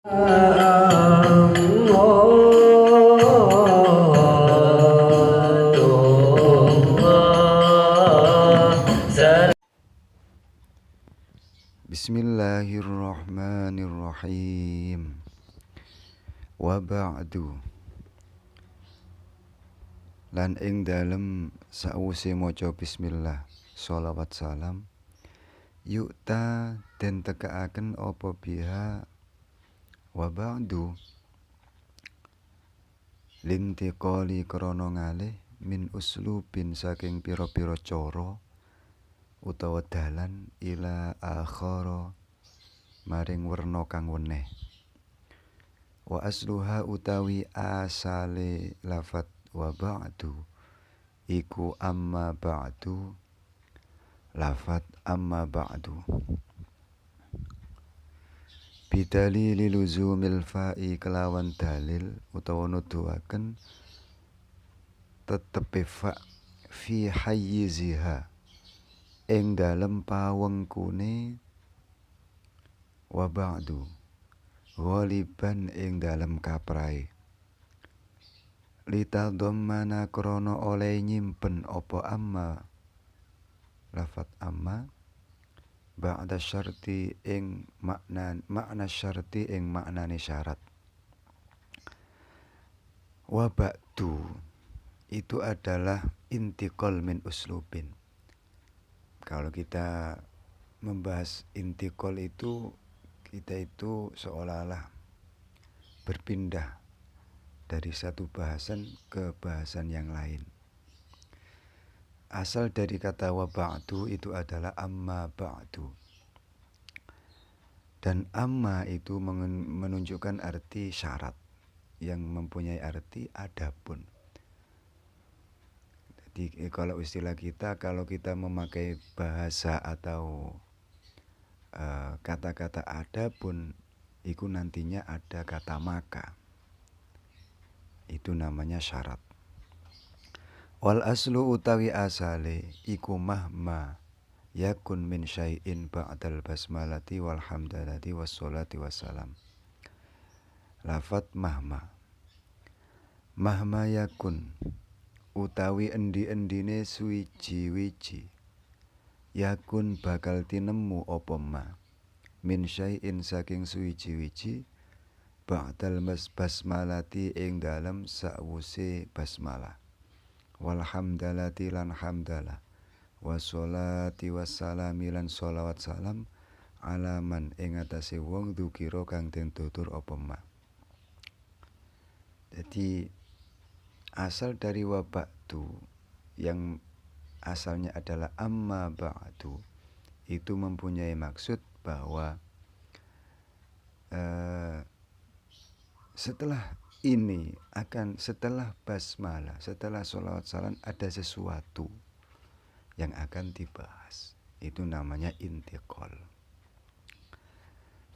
Bismillahirrahmanirrahim. Wa ba'du, lan ing dalem sawise maca bismillah sholawat salam yukta den tekaaken apa biha wa ba'du lintiqali krana ngalih min uslubin saking pira-pira cara utawa dalan ila akhara maring werna kang weneh. Wa asluha utawi asale lafat wa ba'du iku amma ba'du, lafat amma ba'du. Bidalili luzumil fa'i kelawan dalil utawa nuduhaken tetepe fa fi hayyiziha ing dalem pawengkune wa ba'du ghaliban ing dalem kaprae litadhammana krana oleh nyimpen apa amma lafat amma ba'da syarti ing makna syarti ing maknane syarat. Wa ba'du itu adalah intiqal min uslubin. Kalau kita membahas intiqal itu, kita itu seolah-olah berpindah dari satu bahasan ke bahasan yang lain. Asal dari kata wa ba'du itu adalah amma ba'du. Dan amma itu menunjukkan arti syarat yang mempunyai arti adapun. Jadi kalau istilah kita, kalau kita memakai bahasa atau kata-kata adapun, itu nantinya ada kata maka. Itu namanya syarat. Wal aslu utawi asale iku mahma yakun min syai'in ba'dal basmalati wal hamdalati wassolati wassalam. Lafat mahma. Mahma yakun utawi endi-endine suwiji-wiji yakun bakal tinemu apa ma min syai'in saking suwiji-wiji ba'dal basmalati ing dalem sakwuse basmalah wal hamdalati lan hamdalah wassolati wassalami lan sholawat salam alaman ing atase wong dzukira kang den tutur apa ma. Jadi asal dari wa ba'du yang asalnya adalah amma ba'du itu mempunyai maksud bahwa setelah ini setelah basmalah, setelah sholawat salam ada sesuatu yang akan dibahas. Itu namanya intiqal.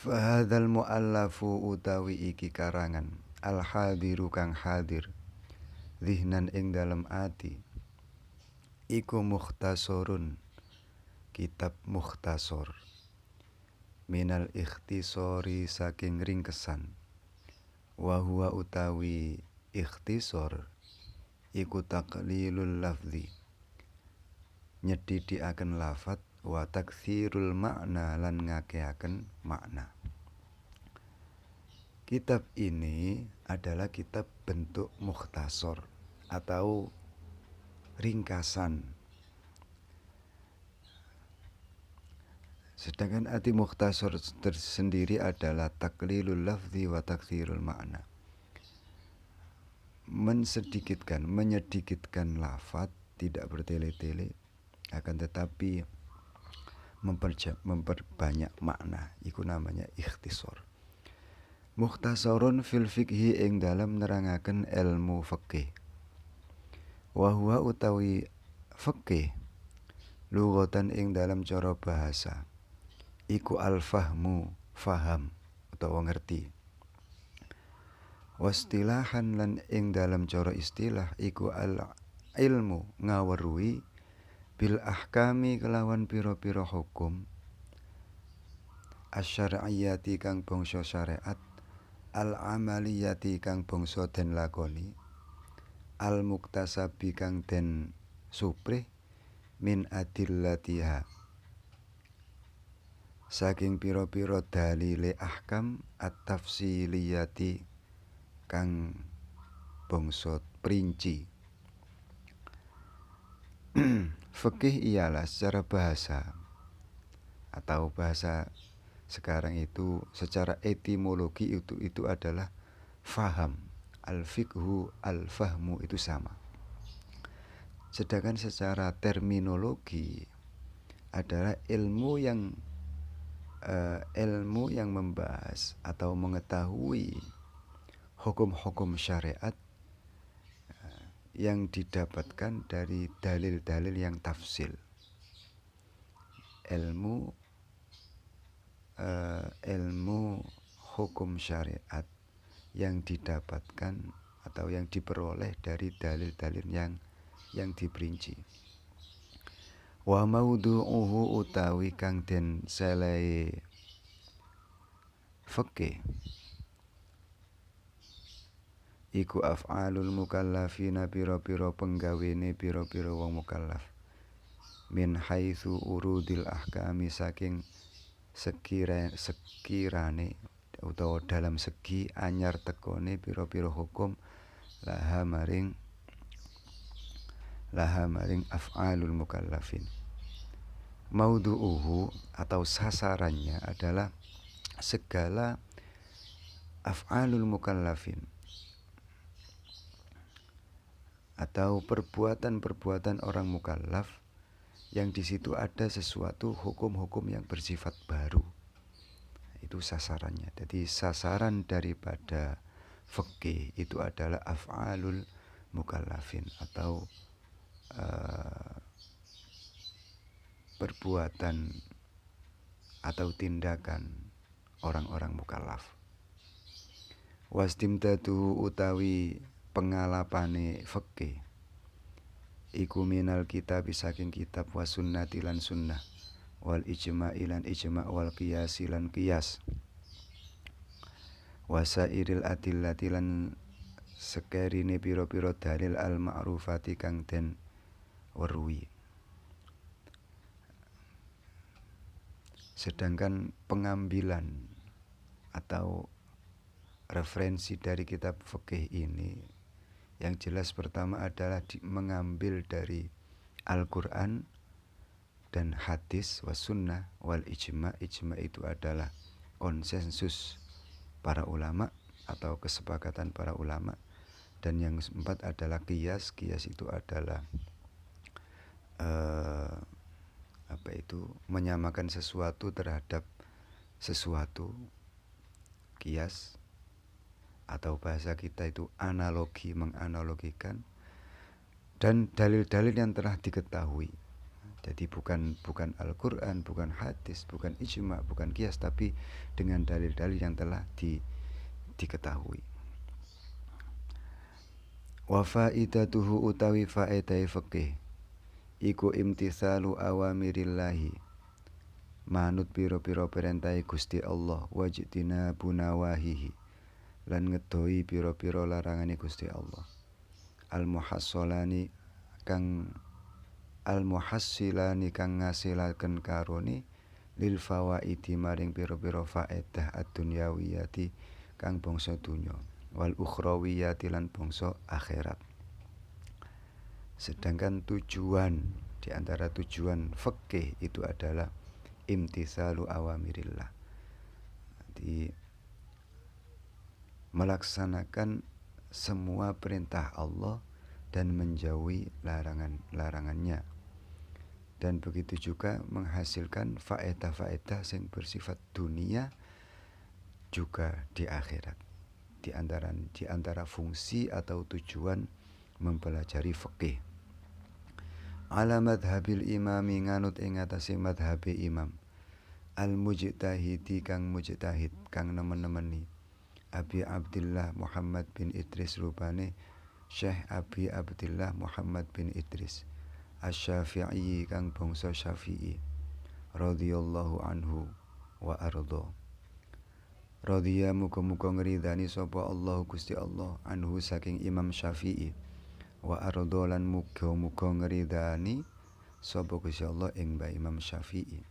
Fahadzal mu'allafu utawi iki karangan al-hadiru kang hadir zihnan ing dalam ati iku mukhtasarun kitab mukhtasar minal ikhtisori saking ringkesan wa huwa utawi ikhtisar iku taqlilul lafzi nyedhidhikaken lafat wa taktsirul makna lan ngakeaken makna. Kitab ini adalah kitab bentuk mukhtasar atau ringkasan. Sedangkan arti mukhtasar tersendiri adalah taqlilul lafzi wa taktsirul makna. Menyedikitkan lafaz, tidak bertele-tele, akan tetapi memperbanyak makna. Iku namanya ikhtisar. Mukhtasarun fil fikhi ing dalam nerangaken ilmu fikih. Wa huwa utawi fikih lughatan ing dalam cara bahasa iku al-fahmu faham utawa ngerti. Wastilahan lan ing dalam cara istilah iku al-ilmu ngaweruhi bil ahkami kelawan pira-pira hukum asyariyati kang bangsa syariat al amaliyati kang bangsa den lakoni, al muktasabi kang den suprih, min adillatiha saking pira-pira dalile ahkam at-tafsiliyati kang bangsa perinci. Fikih ialah secara bahasa atau bahasa sekarang itu secara etimologi itu adalah faham. Al-fiqhu, al-fahmu itu sama. Sedangkan secara terminologi adalah ilmu yang membahas atau mengetahui hukum-hukum syariat yang didapatkan dari dalil-dalil yang tafsil. Ilmu hukum syariat yang didapatkan atau yang diperoleh dari dalil-dalil yang diperinci. Wa maudhu'uhu utawi kang den selehe fikih iku af'alul mukallafina pira-pira penggawene pira-pira wong mukallaf min haitsu urudil ahkami saking sekirane utawa dalam segi anyar tekone pira-pira hukum laha maring af'alul mukallafin. Maudhu'uhu atau sasarannya adalah segala af'alul mukallafin atau perbuatan-perbuatan orang mukallaf yang di situ ada sesuatu hukum-hukum yang bersifat baru. Itu sasarannya. Jadi sasaran daripada fikih itu adalah af'alul mukallafin atau perbuatan atau tindakan orang-orang mukallaf. Wastimdadu utawi pengalapane fikih iku minal kitab saking kitab wa sunnati lan sunnah wal ijma'i lan ijma' wal qiyasi lan qiyas wasairil adillati lan sekerine pira-pira dalil al ma'rufati kang den weruhi. Sedangkan pengambilan atau referensi dari kitab fikih ini yang jelas pertama adalah mengambil dari Al-Quran dan hadis was sunnah wal ijma'. Ijma' itu adalah konsensus para ulama atau kesepakatan para ulama. Dan yang keempat adalah qiyas. Qiyas itu adalah menyamakan sesuatu terhadap sesuatu. Qiyas atau bahasa kita itu analogi, menganalogikan, dan dalil-dalil yang telah diketahui. Jadi bukan Al-Quran, bukan hadis, bukan ijma', bukan qiyas, tapi dengan dalil-dalil yang telah diketahui. Wa faidatuhu utawi faedah fikih iku imtithalu awamirillahi manut pira-pira perintah Gusti Allah wajtina bunawahihi lan ngedoi pira-pira larangane Gusti Allah. Al-muhassilani kang ngasilaken karone lil fawaidi maring pira-pira faedah ad-dunyawiyati kang bangsa dunya wal ukhrawiyati lan bangsa akhirat. Sedangkan tujuan di antara tujuan fikih itu adalah imtitsalu awamirillah. Jadi melaksanakan semua perintah Allah dan menjauhi larangannya. Dan begitu juga menghasilkan faedah-faedah yang bersifat dunia juga di akhirat. Di antara fungsi atau tujuan mempelajari fikih. Ala madhabil imami nganut ing atase madhabe imam. Al-mujtahidi kang mujtahid kang nemen-nemeni. Abi Abdillah Muhammad bin Idris rupane Syekh Abi Abdillah Muhammad bin Idris Asy-Syafi'i kang bangsa Syafi'i radhiyallahu anhu wa arda. Radhiya muga-muga ngridani sapa Allah Gusti Allah anhu saking Imam Syafi'i. Wa ardolan muga-muga ngridani sapa Gusti Allah ing Mbah Imam Syafi'i.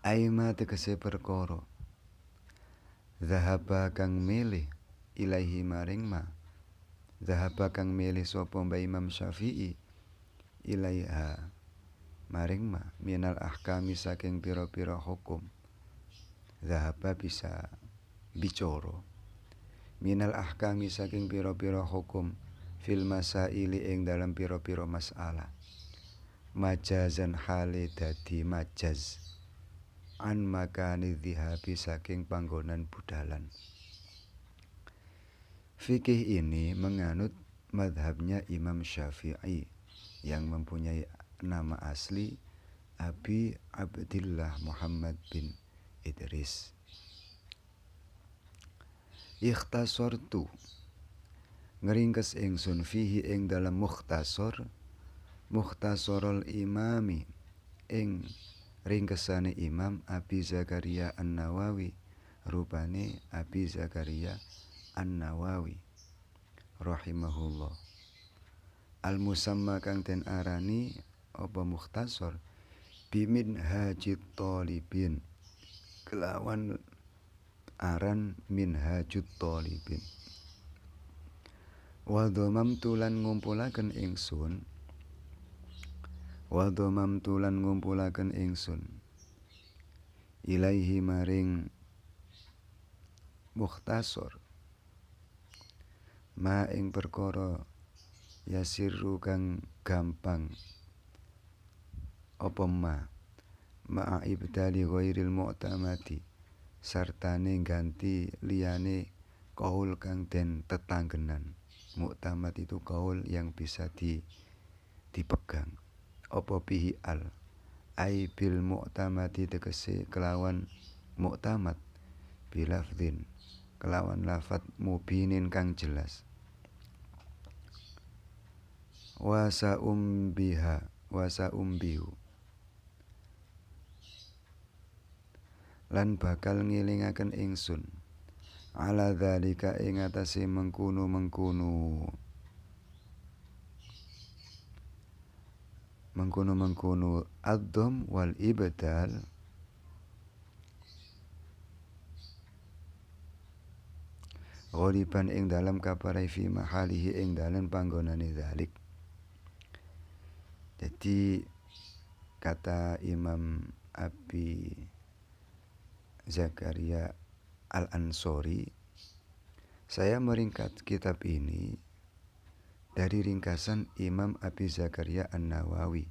Aima tegese perkara zahaba kang milih ilaihi maring ma. Zahaba kang milih sapa Mbah Imam Syafi'i ilaiha maring ma minal ahkami saking pira-pira hukum. Zahaba bisa bicara minal ahkami saking pira-pira hukum fil masaili ing dalam pira-pira masalah. Majazan hale dadi majaz an makani dhihabi saking panggonan budalan. Fikih ini menganut madhabnya Imam Syafi'i yang mempunyai nama asli Abi Abdillah Muhammad bin Idris. Ikhtasortu ngeringkes ingsun fihi ing dalam mukhtasor mukhtasorul imami ing ringkesane Imam Abi Zakaria An-Nawawi rupane Abi Zakaria An-Nawawi rahimahullah. Al-musamma kang den arani apa mukhtasor bimin hajit talibin kelawan aran minhajut talibin. Wa dhamamtu lan ngumpulaken ingsun ilaihi maring mukhtasor ma ing perkara yasiru kang gampang apa ma'a ibdali ghairil mu'tamadi sartane ganti liyane kaul kang den tetanggenan. Mu'tamad itu kaul yang bisa dipegang. Apa bihi al ai bil mu'tamadi tegese kelawan mu'tamad bilafdin kelawan lafat mubinin kang jelas. Wasa umbihu lan bakal ngilingaken ingsun ala dzalika ing atase mengkono ad-dham wal ibdal ghaliban ing dalam kaparai fi mahalihi ing dalam panggonane dzalik. Jadi kata Imam Abi Zakaria Al-Ansori, saya meringkas kitab ini dari ringkasan Imam Abi Zakaria An-Nawawi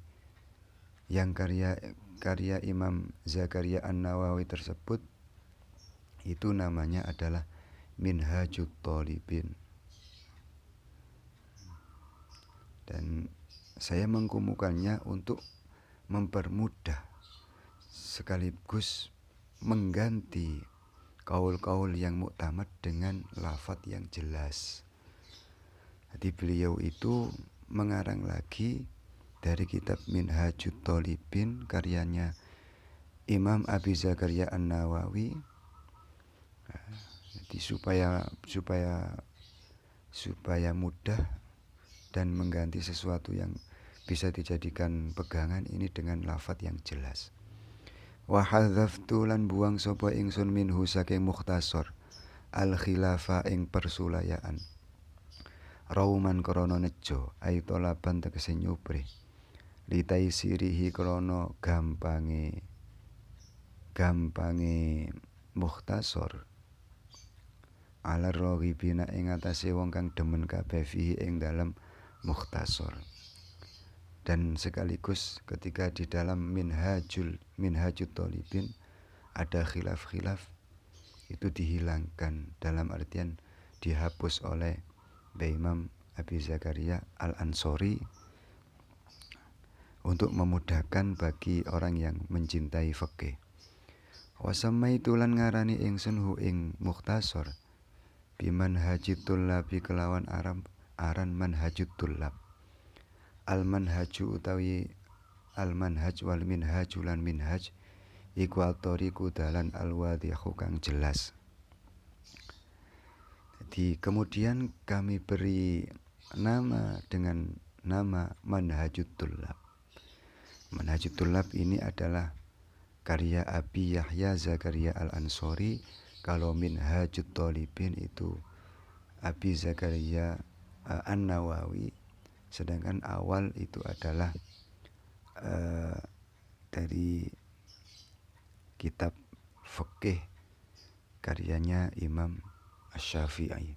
yang karya Imam Zakaria An-Nawawi tersebut itu namanya adalah Minhajut Talibin. Dan saya mengkumukannya untuk mempermudah sekaligus mengganti kaul-kaul yang muktamad dengan lafaz yang jelas. Jadi beliau itu mengarang lagi dari kitab Minhajut Talibin karyanya Imam Abi Zakaria An-Nawawi. Jadi supaya mudah dan mengganti sesuatu yang bisa dijadikan pegangan ini dengan lafaz yang jelas. Wa hadzaftu lan buang sapa ingsun minhu saking mukhtasar al khilafa ing persulayaan. Rauman krana nejo ai tolaban tegese nyupri. Litai sirihi krana gampange mukhtasar. Ala raghibina ing atase wong kang demen kabeh fihi ing dalam mukhtasar. Dan sekaligus ketika di dalam Minhajut Talibin ada khilaf-khilaf itu dihilangkan, dalam artian dihapus oleh Imam Abi Zakaria Al-Ansori untuk memudahkan bagi orang yang mencintai fikih. Wasamaitu lan ngarani ingsun hu ing mukhtasar bimanhajit tullabi kelawan aran manhajut tullab. Al-manhaju utawi al-manhaj wal minhaj lan minhaj iku al-thariqu dalan al-wadhihu kang jelas. Jadi kemudian kami beri nama dengan nama Manhajut Thullab. Manhajut Thullab ini adalah karya Abi Yahya Zakaria Al-Ansori. Kalau Minhajut Thalibin itu Abi Zakaria An-Nawawi. Sedangkan awal itu adalah dari kitab fikih karyanya Imam Asy-Syafi'i.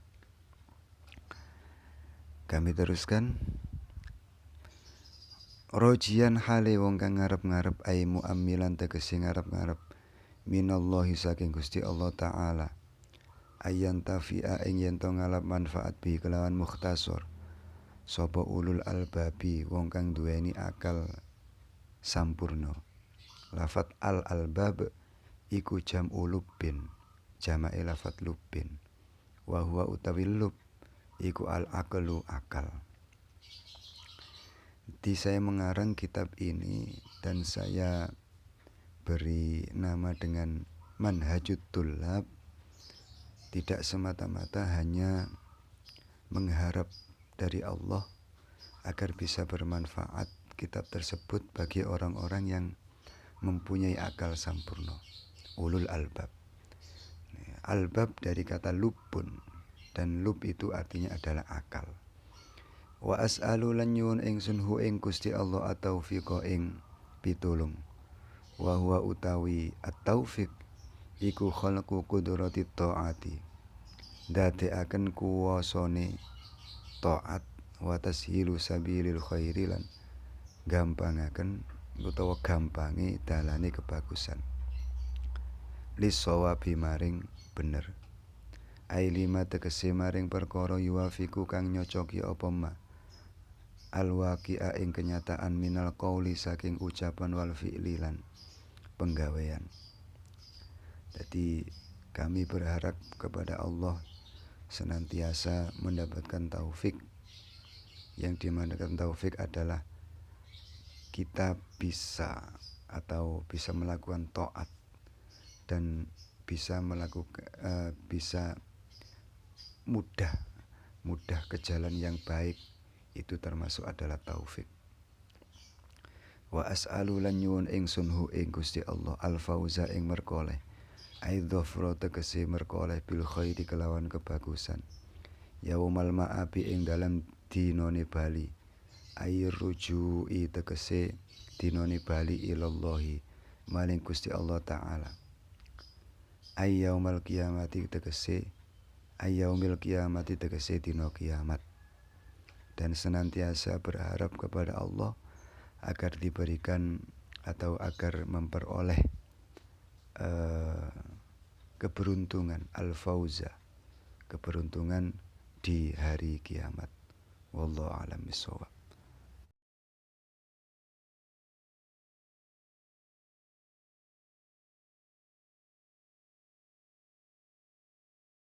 Kami teruskan. Rojian hale wong kang ngarep-ngarep ai muammilan tegese ngarep-ngarep minallahi saking Gusti Allah taala ayan tafi'a ing yen to ngalap manfaat bi kelawan mukhtasar sapa ulul albabi wong kang duweni akal sampurna. Lafat al albab iku jam ulubin, jamae lafat lubin. Wa huwa utawi lub iku al aqlu akal. Jadi saya mengarang kitab ini dan saya beri nama dengan Manhajut Thullab, tidak semata-mata hanya mengharap dari Allah agar bisa bermanfaat kitab tersebut bagi orang-orang yang mempunyai akal sampurna, ulul albab. Albab dari kata lubun, dan lub itu artinya adalah akal. Wa as'alu lan nyuwun ingsun hu ing Gusti Allah at-taufiqa ing pitulung. Wa huwa utawi at-taufiq iku khalqu qudrati taati. Dadekaken kuwasane taat wa tashilu sabilil khairi lan gampangaken utawa gampangi dalane kebagusan. Lisawabi maring bener. Ai lima tegese maring perkara yuwafiku kang nyocoki apa ma al-waqi'a ing kenyataan minal qauli saking ucapan wal fi'li lan penggawean. Jadi kami berharap kepada Allah senantiasa mendapatkan taufik. Yang dimanakan taufik adalah kita bisa atau bisa melakukan taat dan bisa melakukan bisa mudah ke jalan yang baik, itu termasuk adalah taufik. Wa as'alu lan nyuwun ingsun hu ing Gusti Allah al-fauza ing merkoleh aidzafra tegese merkoleh bil khairi kelawan kebagusan yaumal ma'abi ing dalam dinone bali air rujui tegese dinone bali ilallahi maring Gusti Allah taala ayyaumal kiamati tegese ayyaumil kiamati tegese dina kiamat, dan senantiasa berharap kepada Allah agar diberikan atau agar memperoleh keberuntungan al-fauza, keberuntungan di hari kiamat. Wallahu a'lam bishawab.